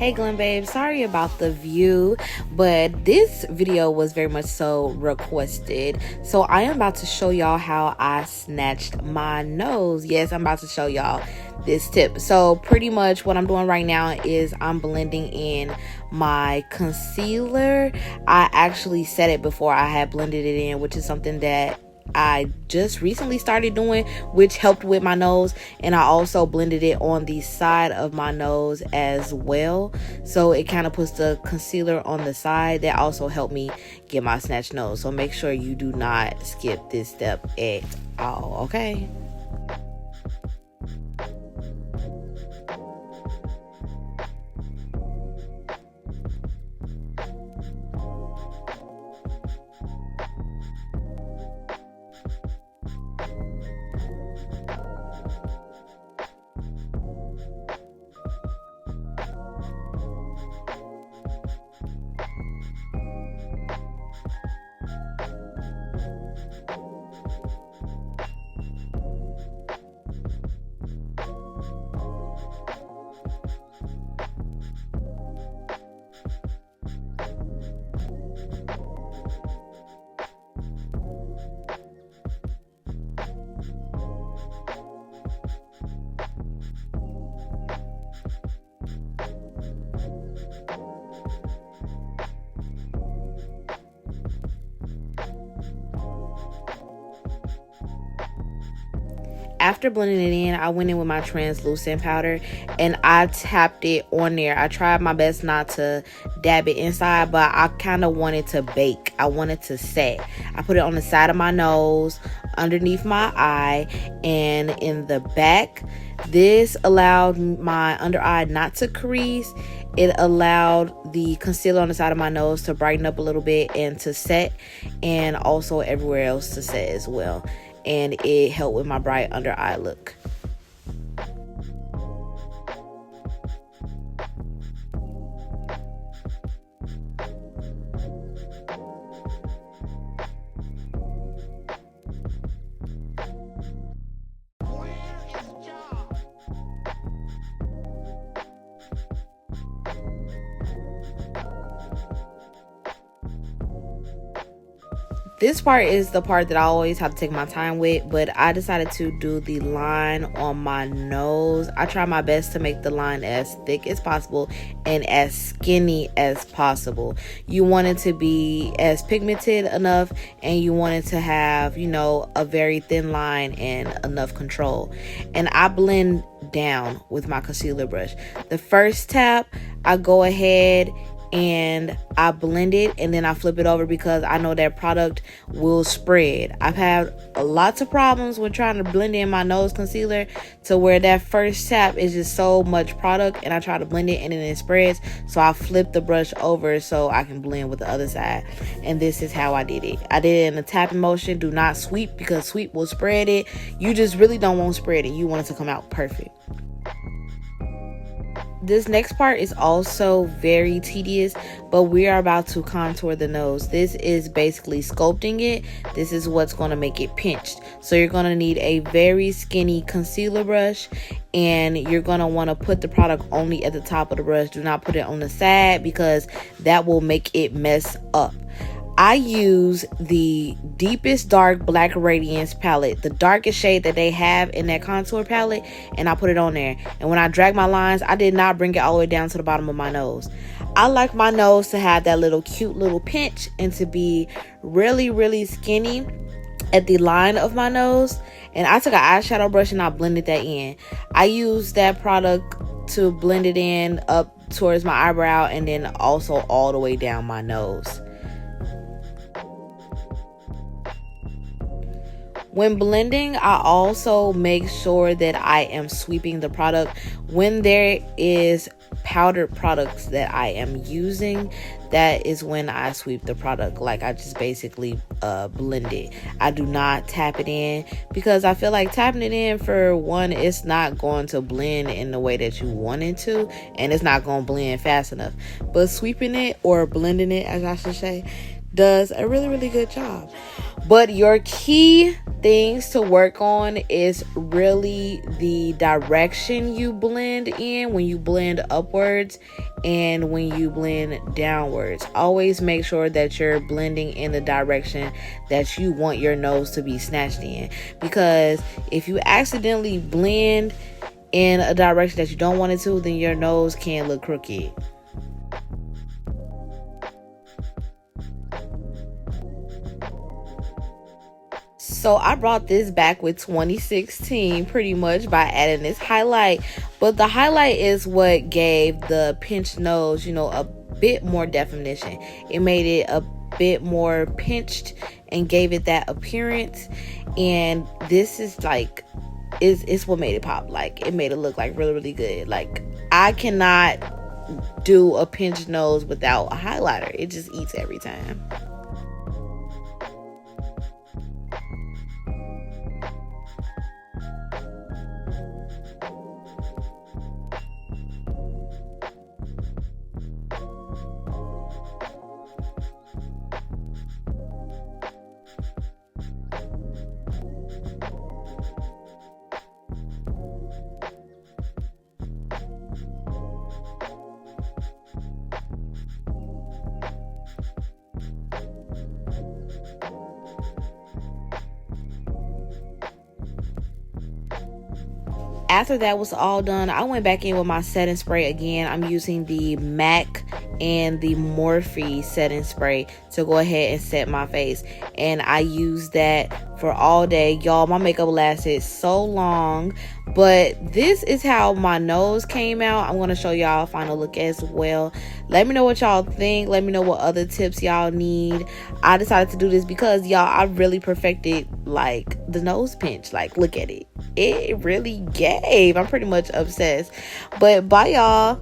Hey Glam babe, sorry about the view, but this video was very much so requested. So I am about to show y'all how I snatched my nose. Yes, I'm about to show y'all this tip. So pretty much what I'm doing right now is I'm blending in my concealer. I actually set it before I had blended it in, which is something that I just recently started doing, which helped with my nose, and I also blended it on the side of my nose as well, so it kind of puts the concealer on the side. That also helped me get my snatched nose, so make sure you do not skip this step at all, okay? After blending it in, I went in with my translucent powder and I tapped it on there. I tried my best not to dab it inside, but I kind of wanted to bake. I wanted to set. I put it on the side of my nose, underneath my eye, and in the back. This allowed my under eye not to crease. It allowed the concealer on the side of my nose to brighten up a little bit and to set, and also everywhere else to set as well. And it helped with my bright under eye look. This part is the part that I always have to take my time with, but I decided to do the line on my nose. I try my best to make the line as thick as possible and as skinny as possible. You want it to be as pigmented enough, and you want it to have, you know, a very thin line and enough control. And I blend down with my concealer brush. The first tap, I go ahead and I blend it, and then I flip it over because I know that product will spread. I've had lots of problems with trying to blend in my nose concealer to where that first tap is just so much product, and I try to blend it and then it spreads. So I flip the brush over so I can blend with the other side, and this is how I did it. I did it in a tapping motion. Do not sweep, because sweep will spread it. You just really don't want to spread it. You want it to come out perfect. This next part is also very tedious, but we are about to contour the nose. This is basically sculpting it. This is what's going to make it pinched. So you're going to need a very skinny concealer brush, and you're going to want to put the product only at the top of the brush. Do not put it on the side, because that will make it mess up. I use the deepest dark black radiance palette, the darkest shade that they have in that contour palette, and I put it on there. And when I drag my lines, I did not bring it all the way down to the bottom of my nose. I like my nose to have that little cute little pinch and to be really, really skinny at the line of my nose. And I took an eyeshadow brush and I blended that in. I used that product to blend it in up towards my eyebrow, and then also all the way down my nose. When blending, I also make sure that I am sweeping the product. When there is powdered products that I am using, that is when I sweep the product. Like, I just basically blend it. I do not tap it in, because I feel like tapping it in, for one, it's not going to blend in the way that you want it to, and it's not going to blend fast enough. But sweeping it, or blending it as I should say, does a really, really good job. But your key things to work on is really the direction you blend in when you blend upwards and when you blend downwards. Always make sure that you're blending in the direction that you want your nose to be snatched in, because if you accidentally blend in a direction that you don't want it to, then your nose can look crooked. So I brought this back with 2016 pretty much by adding this highlight. But the highlight is what gave the pinched nose, a bit more definition. It made it a bit more pinched and gave it that appearance. And this is like, it's what made it pop. Like, it made it look like really, really good. Like, I cannot do a pinched nose without a highlighter. It just eats every time. After that was all done, I went back in with my setting spray again. I'm using the MAC and the Morphe setting spray to go ahead and set my face. And I used that for all day. Y'all, my makeup lasted so long. But this is how my nose came out. I'm going to show y'all a final look as well. Let me know what y'all think. Let me know what other tips y'all need. I decided to do this because, y'all, I really perfected, like, the nose pinch. Like, look at it. It really gave. I'm pretty much obsessed. But bye, y'all.